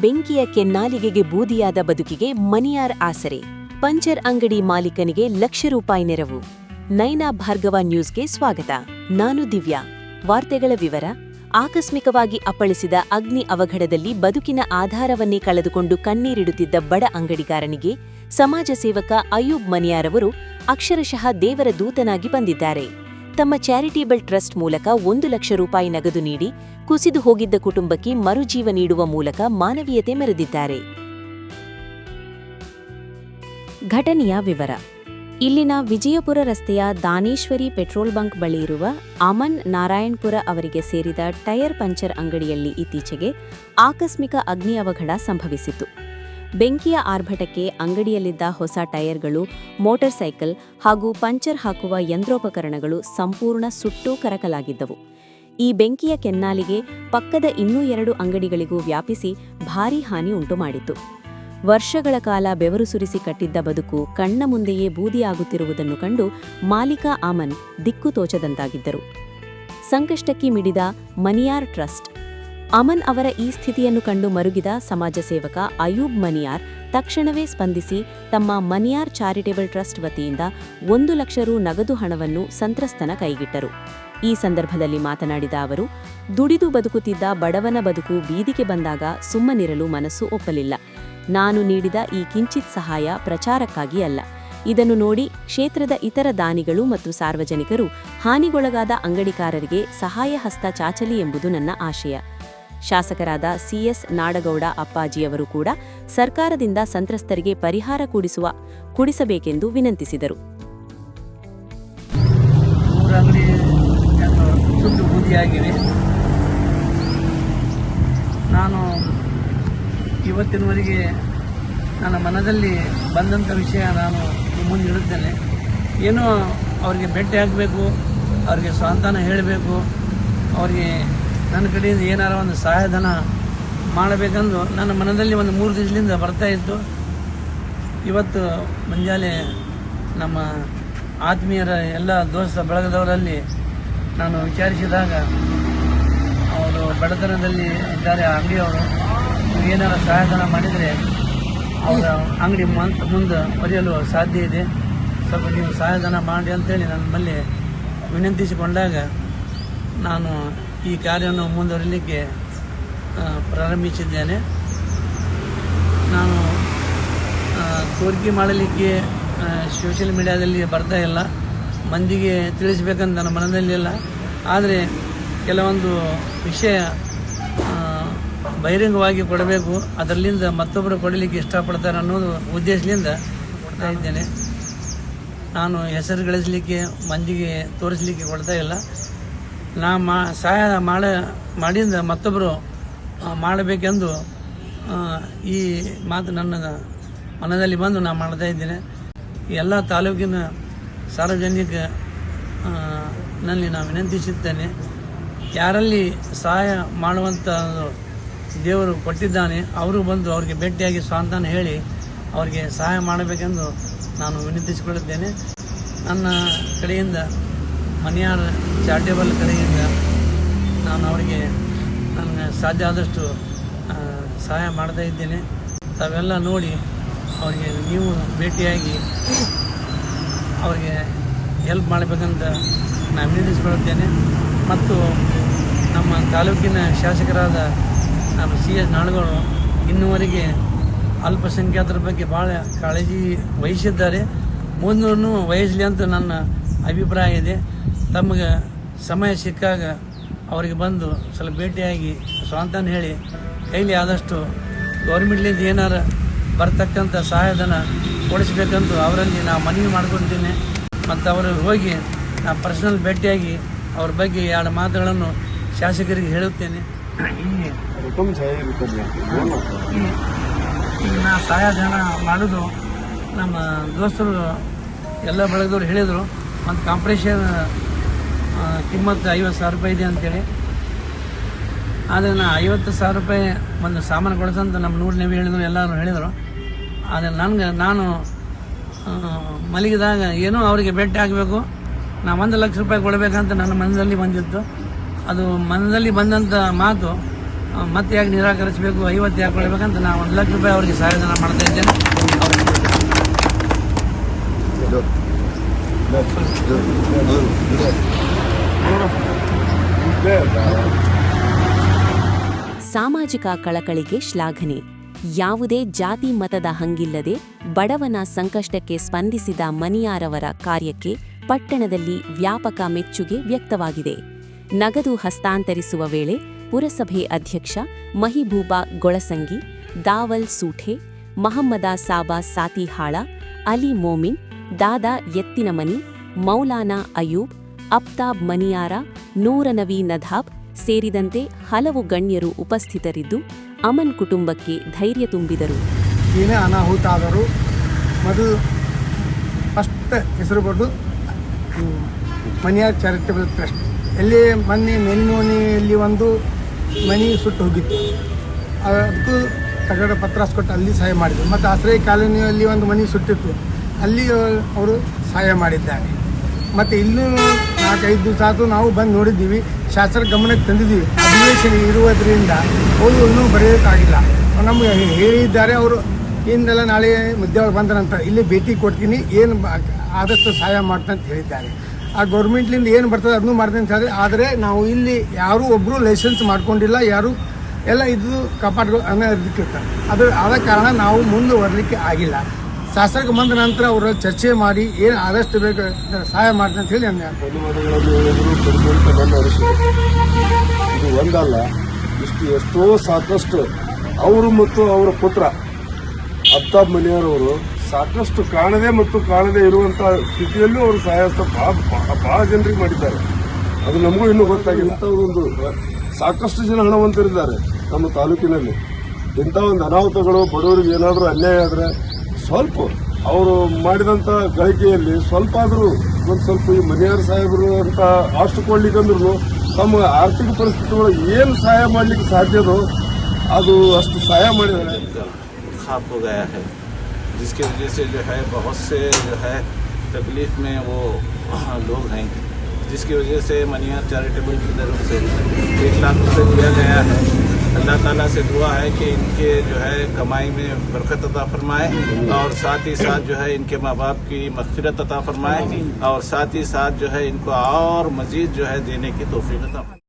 ಬೆಂಕಿಯ ಕೆನ್ನಾಲಿಗೆಗೆ ಬೂದಿಯಾದ ಬದುಕಿಗೆ ಮನಿಯಾರ್ ಆಸರೆ. ಪಂಚರ್ ಅಂಗಡಿ ಮಾಲೀಕನಿಗೆ ಲಕ್ಷ ರೂಪಾಯಿ ನೆರವು. ನೈನಾ ಭಾರ್ಗವ ನ್ಯೂಸ್ಗೆ ಸ್ವಾಗತ. ನಾನು ದಿವ್ಯಾ. ವಾರ್ತೆಗಳ ವಿವರ. ಆಕಸ್ಮಿಕವಾಗಿ ಅಪ್ಪಳಿಸಿದ ಅಗ್ನಿ ಅವಘಡದಲ್ಲಿ ಬದುಕಿನ ಆಧಾರವನ್ನೇ ಕಳೆದುಕೊಂಡು ಕಣ್ಣೀರಿಡುತ್ತಿದ್ದ ಬಡ ಅಂಗಡಿಗಾರನಿಗೆ ಸಮಾಜ ಸೇವಕ ಅಯೂಬ್ ಮನಿಯಾರ್ ಅವರು ಅಕ್ಷರಶಃ ದೇವರ ದೂತನಾಗಿ ಬಂದಿದ್ದಾರೆ. ತಮ್ಮ ಚಾರಿಟೇಬಲ್ ಟ್ರಸ್ಟ್ ಮೂಲಕ 1 ಲಕ್ಷ ರೂಪಾಯಿ ನಗದು ನೀಡಿ ಕುಸಿದು ಹೋಗಿದ್ದ ಕುಟುಂಬಕ್ಕೆ ಮರುಜೀವ ನೀಡುವ ಮೂಲಕ ಮಾನವೀಯತೆ ಮೆರೆದಿದ್ದಾರೆ. ಘಟನೆಯ ವಿವರ. ಇಲ್ಲಿನ ವಿಜಯಪುರ ರಸ್ತೆಯ ದಾನೇಶ್ವರಿ ಪೆಟ್ರೋಲ್ ಬಂಕ್ ಬಳಿ ಇರುವ ಅಮನ್ ನಾರಾಯಣ್ಪುರ ಅವರಿಗೆ ಸೇರಿದ ಟೈರ್ ಪಂಚರ್ ಅಂಗಡಿಯಲ್ಲಿ ಇತ್ತೀಚೆಗೆ ಆಕಸ್ಮಿಕ ಅಗ್ನಿ ಅವಘಡ ಸಂಭವಿಸಿತು. ಬೆಂಕಿಯ ಆರ್ಭಟಕ್ಕೆ ಅಂಗಡಿಯಲ್ಲಿದ್ದ ಹೊಸ ಟೈರ್ಗಳು, ಮೋಟಾರ್ ಸೈಕಲ್ ಹಾಗೂ ಪಂಚರ್ ಹಾಕುವ ಯಂತ್ರೋಪಕರಣಗಳು ಸಂಪೂರ್ಣ ಸುಟ್ಟು ಕರಕಲಾಗಿದ್ದವು. ಈ ಬೆಂಕಿಯ ಕೆನ್ನಾಲಿಗೆ ಪಕ್ಕದ ಇನ್ನೂ 2 ಅಂಗಡಿಗಳಿಗೂ ವ್ಯಾಪಿಸಿ ಭಾರೀ ಹಾನಿ ಉಂಟುಮಾಡಿತು. ವರ್ಷಗಳ ಕಾಲ ಬೆವರು ಸುರಿಸಿ ಕಟ್ಟಿದ್ದ ಬದುಕು ಕಣ್ಣ ಮುಂದೆಯೇ ಬೂದಿಯಾಗುತ್ತಿರುವುದನ್ನು ಕಂಡು ಮಾಲೀಕ ಅಮನ್ ದಿಕ್ಕು ತೋಚದಂತಾಗಿದ್ದರು. ಸಂಕಷ್ಟಕ್ಕೆ ಮಿಡಿದ ಮನಿಯಾರ್ ಟ್ರಸ್ಟ್. ಅಮನ್ ಅವರ ಈ ಸ್ಥಿತಿಯನ್ನು ಕಂಡು ಮರುಗಿದ ಸಮಾಜ ಸೇವಕ ಅಯೂಬ್ ಮನಿಯಾರ್ ತಕ್ಷಣವೇ ಸ್ಪಂದಿಸಿ ತಮ್ಮ ಮನಿಯಾರ್ ಚಾರಿಟೇಬಲ್ ಟ್ರಸ್ಟ್ ವತಿಯಿಂದ 1 ಲಕ್ಷ ರು ನಗದು ಹಣವನ್ನು ಸಂತ್ರಸ್ತನ ಕೈಗಿಟ್ಟರು. ಈ ಸಂದರ್ಭದಲ್ಲಿ ಮಾತನಾಡಿದ ಅವರು, ದುಡಿದು ಬದುಕುತ್ತಿದ್ದ ಬಡವನ ಬದುಕು ಬೀದಿಗೆ ಬಂದಾಗ ಸುಮ್ಮನಿರಲು ಮನಸ್ಸು ಒಪ್ಪಲಿಲ್ಲ. ನಾನು ನೀಡಿದ ಈ ಕಿಂಚಿತ್ ಸಹಾಯ ಪ್ರಚಾರಕ್ಕಾಗಿ ಅಲ್ಲ. ಇದನ್ನು ನೋಡಿ ಕ್ಷೇತ್ರದ ಇತರ ದಾನಿಗಳು ಮತ್ತು ಸಾರ್ವಜನಿಕರು ಹಾನಿಗೊಳಗಾದ ಅಂಗಡಿಕಾರರಿಗೆ ಸಹಾಯ ಹಸ್ತ ಚಾಚಲಿ ಎಂಬುದು ನನ್ನ ಆಶಯ. ಶಾಸಕರಾದ CS ನಾಡಗೌಡ ಅಪ್ಪಾಜಿಯವರು ಕೂಡ ಸರ್ಕಾರದಿಂದ ಸಂತ್ರಸ್ತರಿಗೆ ಪರಿಹಾರ ಕೊಡಿಸಬೇಕೆಂದು ವಿನಂತಿಸಿದರು. ನಾನು ಇವತ್ತಿನವರೆಗೆ ನನ್ನ ಮನದಲ್ಲಿ ಬಂದಂಥ ವಿಷಯ ನಾನು ಮುಂದೆ ಇಡುತ್ತೇನೆ. ಏನೋ ಅವರಿಗೆ ಭೇಟಿ ಆಗಬೇಕು, ಅವರಿಗೆ ಸ್ವಾಂತನ ಹೇಳಬೇಕು, ಅವರಿಗೆ ನನ್ನ ಕಡೆಯಿಂದ ಏನಾರ ಒಂದು ಸಹಾಯಧನ ಮಾಡಬೇಕೆಂದು ನನ್ನ ಮನದಲ್ಲಿ ಒಂದು 3 ದಿವಸದಿಂದ ಬರ್ತಾಯಿತ್ತು. ಇವತ್ತು ಮುಂಜಾನೆ ನಮ್ಮ ಆತ್ಮೀಯರ ಎಲ್ಲ ದೋಸ್ತ ಬಳಗದವರಲ್ಲಿ ನಾನು ವಿಚಾರಿಸಿದಾಗ ಅವರು ಬಡತನದಲ್ಲಿ ಇದ್ದಾರೆ, ಅಂಗಡಿಯವರು ಏನಾರ ಸಹಾಯಧನ ಮಾಡಿದರೆ ಅವರ ಅಂಗಡಿ ಮುಂದೆ ಒರೆಯಲು ಸಾಧ್ಯ ಇದೆ, ಸ್ವಲ್ಪ ನೀವು ಸಹಾಯಧನ ಮಾಡಿ ಅಂತೇಳಿ ನಮ್ಮಲ್ಲಿ ವಿನಂತಿಸಿಕೊಂಡಾಗ ನಾನು ಈ ಕಾರ್ಯವನ್ನು ಮುಂದುವರಿಲಿಕ್ಕೆ ಪ್ರಾರಂಭಿಸಿದ್ದೇನೆ. ನಾನು ತೋರಿಕೆ ಮಾಡಲಿಕ್ಕೆ ಸೋಷಿಯಲ್ ಮೀಡಿಯಾದಲ್ಲಿ ಬರ್ತಾ ಇಲ್ಲ, ಮಂದಿಗೆ ತಿಳಿಸ್ಬೇಕಂತ ನನ್ನ ಮನದಲ್ಲಿಲ್ಲ. ಆದರೆ ಕೆಲವೊಂದು ವಿಷಯ ಬಹಿರಂಗವಾಗಿ ಕೊಡಬೇಕು, ಅದರಲ್ಲಿಂದ ಮತ್ತೊಬ್ಬರು ಕೊಡಲಿಕ್ಕೆ ಇಷ್ಟಪಡ್ತಾರೆ ಅನ್ನೋದು ಉದ್ದೇಶದಿಂದ ಕೊಡ್ತಾ ಇದ್ದೇನೆ. ನಾನು ಹೆಸರು ಗಳಿಸಲಿಕ್ಕೆ ಮಂದಿಗೆ ತೋರಿಸಲಿಕ್ಕೆ ಕೊಡ್ತಾ ಇಲ್ಲ. ನಾ ಸಹಾಯ ಮಾಡಿಂದ ಮತ್ತೊಬ್ಬರು ಮಾಡಬೇಕೆಂದು ಈ ಮಾತು ನನ್ನ ಮನದಲ್ಲಿ ಬಂದು ನಾನು ಮಾಡ್ತಾ ಇದ್ದೇನೆ. ಎಲ್ಲ ತಾಲೂಕಿನ ಸಾರ್ವಜನಿಕ ನಲ್ಲಿ ನಾನು ವಿನಂತಿಸುತ್ತೇನೆ, ಯಾರಲ್ಲಿ ಸಹಾಯ ಮಾಡುವಂಥ ದೇವರು ಕೊಟ್ಟಿದ್ದಾನೆ ಅವರು ಬಂದು ಅವರಿಗೆ ಭೇಟಿಯಾಗಿ ಸ್ವಾಂತನ ಹೇಳಿ ಅವರಿಗೆ ಸಹಾಯ ಮಾಡಬೇಕೆಂದು ನಾನು ವಿನಂತಿಸಿಕೊಳ್ಳುತ್ತೇನೆ. ನನ್ನ ಕಡೆಯಿಂದ ಮನಿಯಾರ್ ಚಾರಿಟೇಬಲ್ ಕಡೆಯಿಂದ ನಾನು ಅವರಿಗೆ ನನಗೆ ಸಾಧ್ಯ ಆದಷ್ಟು ಸಹಾಯ ಮಾಡ್ತಾ ಇದ್ದೇನೆ. ತಾವೆಲ್ಲ ನೋಡಿ ಅವರಿಗೆ ನೀವು ಭೇಟಿಯಾಗಿ ಅವರಿಗೆ ಹೆಲ್ಪ್ ಮಾಡಬೇಕಂತ ನಾನು ವಿನಂತಿಸಿಕೊಳ್ಳುತ್ತೇನೆ. ಮತ್ತು ನಮ್ಮ ತಾಲೂಕಿನ ಶಾಸಕರಾದ ನಮ್ಮ CS ನಾಡಗೌಡರು ಇನ್ನುವರೆಗೆ ಅಲ್ಪಸಂಖ್ಯಾತರ ಬಗ್ಗೆ ಭಾಳ ಕಾಳಜಿ ವಹಿಸಿದ್ದಾರೆ, ಮುಂದೂ ವಹಿಸಲಿ ಅಂತ ನನ್ನ ಅಭಿಪ್ರಾಯ ಇದೆ. ತಮಗೆ ಸಮಯ ಸಿಕ್ಕಾಗ ಅವರಿಗೆ ಬಂದು ಸ್ವಲ್ಪ ಭೇಟಿಯಾಗಿ ಸ್ವಂತನ ಹೇಳಿ ಕೈಲಿ ಆದಷ್ಟು ಗೌರ್ಮೆಂಟ್ಲಿಂದ ಏನಾರು ಬರ್ತಕ್ಕಂಥ ಸಹಾಯಧನ ಕೊಡಿಸ್ಬೇಕಂತ ಅವರಲ್ಲಿ ನಾನು ಮನವಿ ಮಾಡ್ಕೊತೀನಿ. ಮತ್ತು ಅವರು ಹೋಗಿ ನಾನು ಪರ್ಸನಲ್ ಭೇಟಿಯಾಗಿ ಅವ್ರ ಬಗ್ಗೆ 2 ಮಾತುಗಳನ್ನು ಶಾಸಕರಿಗೆ ಹೇಳುತ್ತೇನೆ. ಈಗ ನಾ ಸಹಾಯಧನ ಮಾಡೋದು ನಮ್ಮ ದೋಸ್ತರು ಎಲ್ಲ ಬಳಗದವ್ರು ಹೇಳಿದರು, ಒಂದು ಕಾಂಪ್ರೇಷನ್ ಕಿಮ್ಮತ್ತು 50,000 ರೂಪಾಯಿ ಇದೆ ಅಂತೇಳಿ. ಆದರೆ ನಾ 50,000 ರೂಪಾಯಿ ಒಂದು ಸಾಮಾನು ಕೊಡಿಸಂತ ನಮ್ಮ ನೂರನೇವಿ ಹೇಳಿದರು, ಎಲ್ಲರೂ ಹೇಳಿದರು. ಆದರೆ ನಾನು ಮಲಗಿದಾಗ ಏನೋ ಅವರಿಗೆ ಭೇಟಿ ಆಗಬೇಕು, ನಾ 1 ಲಕ್ಷ ರೂಪಾಯಿ ಕೊಡಬೇಕಂತ ನನ್ನ ಮನದಲ್ಲಿ ಬಂದಿತ್ತು. ಅದು ಮನದಲ್ಲಿ ಬಂದಂಥ ಮಾತು ಮತ್ತೆ ಯಾಕೆ ನಿರಾಕರಿಸಬೇಕು, 50 ಯಾಕೆ ಕೊಡಬೇಕಂತ ನಾನು 1 ಲಕ್ಷ ರೂಪಾಯಿ ಅವರಿಗೆ ಸಹಾಯಧನ ಮಾಡ್ತಾ ಇದ್ದೇನೆ. ಸಾಮಾಜಿಕ ಕಳಕಳಿಗೆ ಶ್ಲಾಘನೆ. ಯಾವುದೇ ಜಾತಿ ಮತದ ಹಂಗಿಲ್ಲದೆ ಬಡವನ ಸಂಕಷ್ಟಕ್ಕೆ ಸ್ಪಂದಿಸಿದ ಮನಿಯಾರವರ ಕಾರ್ಯಕ್ಕೆ ಪಟ್ಟಣದಲ್ಲಿ ವ್ಯಾಪಕ ಮೆಚ್ಚುಗೆ ವ್ಯಕ್ತವಾಗಿದೆ. ನಗದು ಹಸ್ತಾಂತರಿಸುವ ವೇಳೆ ಪುರಸಭೆ ಅಧ್ಯಕ್ಷ ಮಹಿಬೂಬಾ ಗೊಳಸಂಗಿ, ದಾವಲ್ ಸೂಠೆ, ಮಹಮ್ಮದ ಸಾಬಾ ಸಾತಿಹಾಳ, ಅಲಿ ಮೋಮಿನ್, ದಾದಾ ಎತ್ತಿನಮನಿ, ಮೌಲಾನಾ ಅಯೂಬ್, ಅಫ್ತಾಬ್ ಮನಿಯಾರ, ನೂರನವಿ ನಧಾಬ್ ಸೇರಿದಂತೆ ಹಲವು ಗಣ್ಯರು ಉಪಸ್ಥಿತರಿದ್ದು ಅಮನ್ ಕುಟುಂಬಕ್ಕೆ ಧೈರ್ಯ ತುಂಬಿದರು. ಏನೇ ಅನಾಹುತ ಆದರೂ ಮೊದಲು ಫಸ್ಟ್ ಹೆಸರು ಬರೆದು ಮನಿಯಾರ್ ಚಾರಿಟಬಲ್ ಟ್ರಸ್ಟ್. ಎಲ್ಲಿ ಮೊನ್ನೆ ಮೇಲ್ನೋಣಿಯಲ್ಲಿ ಒಂದು ಮನಿ ಸುಟ್ಟು ಹೋಗಿತ್ತು, ಅದಕ್ಕೂ ತಗಡ ಪತ್ರ ಕೊಟ್ಟು ಅಲ್ಲಿ ಸಹಾಯ ಮಾಡಿದರು. ಮತ್ತು ಆಶ್ರಯ ಕಾಲೋನಿಯಲ್ಲಿ ಒಂದು ಮನಿ ಸುಟ್ಟಿತ್ತು, ಅಲ್ಲಿ ಅವರು ಸಹಾಯ ಮಾಡಿದ್ದಾರೆ. ಮತ್ತು ಇಲ್ಲೂ 4-5 ದಿವಸ ಆದರೂ ನಾವು ಬಂದು ನೋಡಿದ್ದೀವಿ, ಶಾಸಕರ ಗಮನಕ್ಕೆ ತಂದಿದ್ದೀವಿ. ಅಧಿವೇಶನ ಇರುವುದರಿಂದ ಅವರು ಇನ್ನೂ ಬರೆಯೋಕ್ಕಾಗಿಲ್ಲ. ನಮಗೆ ಹೇಳಿದ್ದಾರೆ, ಅವರು ಇಂದೆಲ್ಲ ನಾಳೆ ಮಧ್ಯಾಹ್ನ ಬಂದ ನಂತರ ಇಲ್ಲಿ ಭೇಟಿ ಕೊಡ್ತೀನಿ, ಏನು ಆದಷ್ಟು ಸಹಾಯ ಮಾಡ್ತಾ ಅಂತ ಹೇಳಿದ್ದಾರೆ. ಆ ಗೌರ್ಮೆಂಟ್ಲಿಂದ ಏನು ಬರ್ತದೆ ಅದನ್ನೂ ಮಾಡ್ತೀನಿ ಅಂತ ಹೇಳಿದ್ರೆ, ಆದರೆ ನಾವು ಇಲ್ಲಿ ಯಾರೂ ಒಬ್ಬರು ಲೈಸೆನ್ಸ್ ಮಾಡ್ಕೊಂಡಿಲ್ಲ, ಯಾರೂ ಎಲ್ಲ ಇದು ಕಾಪಾಡ್ಕೊ ಅನ್ನೋದಕ್ಕಿರ್ತಾರೆ. ಆದ ಕಾರಣ ನಾವು ಮುಂದುವರಲಿಕ್ಕೆ ಆಗಿಲ್ಲ. ಶಾಸಕ ಬಂದ ನಂತರ ಅವರ ಚರ್ಚೆ ಮಾಡಿ ಏನು ಆದಷ್ಟು ಬೇಕು ಸಹಾಯ ಮಾಡ್ತೀನಿ ಅಂತ ಹೇಳಿ ಇದು ಒಂದಲ್ಲ, ಎಷ್ಟೋ ಸಾಕಷ್ಟು ಅವರು ಮತ್ತು ಅವರ ಪುತ್ರ ಅಫ್ತಾಬ್ ಮನಿಯಾರವರು ಸಾಕಷ್ಟು ಕಾಣದೆ ಮತ್ತು ಕಾಣದೆ ಇರುವಂಥ ಸ್ಥಿತಿಯಲ್ಲೂ ಅವರು ಸಹಾಯ ಬಹಳ ಜನರಿಗೆ ಮಾಡಿದ್ದಾರೆ. ಅದು ನಮಗೂ ಇನ್ನೂ ಗೊತ್ತಾಗಿಲ್ಲ. ಒಂದು ಸಾಕಷ್ಟು ಜನ ಹಣವಂತರಿದ್ದಾರೆ ನಮ್ಮ ತಾಲೂಕಿನಲ್ಲಿ. ಇಂಥ ಒಂದು ಅನಾಹುತಗಳು ಬಡವರಿಗೆ ಏನಾದರೂ ಅನ್ಯಾಯ ಆದರೆ ಸ್ವಲ್ಪ ಅವರು ಮಾಡಿದಂಥ ಗಳಿಕೆಯಲ್ಲಿ ಸ್ವಲ್ಪ ಆದರೂ ಸ್ವಲ್ಪ ಈ ಮನಿಯಾರ ಸಾಹೇಬರು ಅಂತ ಅಷ್ಟು ಕೊಡ್ಲಿಕ್ಕಂದ್ರೂ ತಮ್ಮ ಆರ್ಥಿಕ ಪರಿಸ್ಥಿತಿಗಳು ಏನು ಸಹಾಯ ಮಾಡಲಿಕ್ಕೆ ಸಾಧ್ಯದೋ ಅದು ಅಷ್ಟು ಸಹಾಯ ಮಾಡಿದ್ದಾರೆ. खाप हो गया है, जिसकी वजह से जो है बहुत से जो है तकलीफ में वो लोग हैं, जिसकी वजह से मनियार चैरिटेबल की तरफ से 1 लाख रुपये दिया गया है. अल्लाह ताला से दुआ है कि इनके जो है कमाई में बरकत अता फरमाए और साथ ही साथ जो है इनके माँ बाप की मग़फ़िरत अता फरमाए और साथ ही साथ जो है इनको और मज़ीद जो है देने की तौफ़ीक़ अता फरमाए.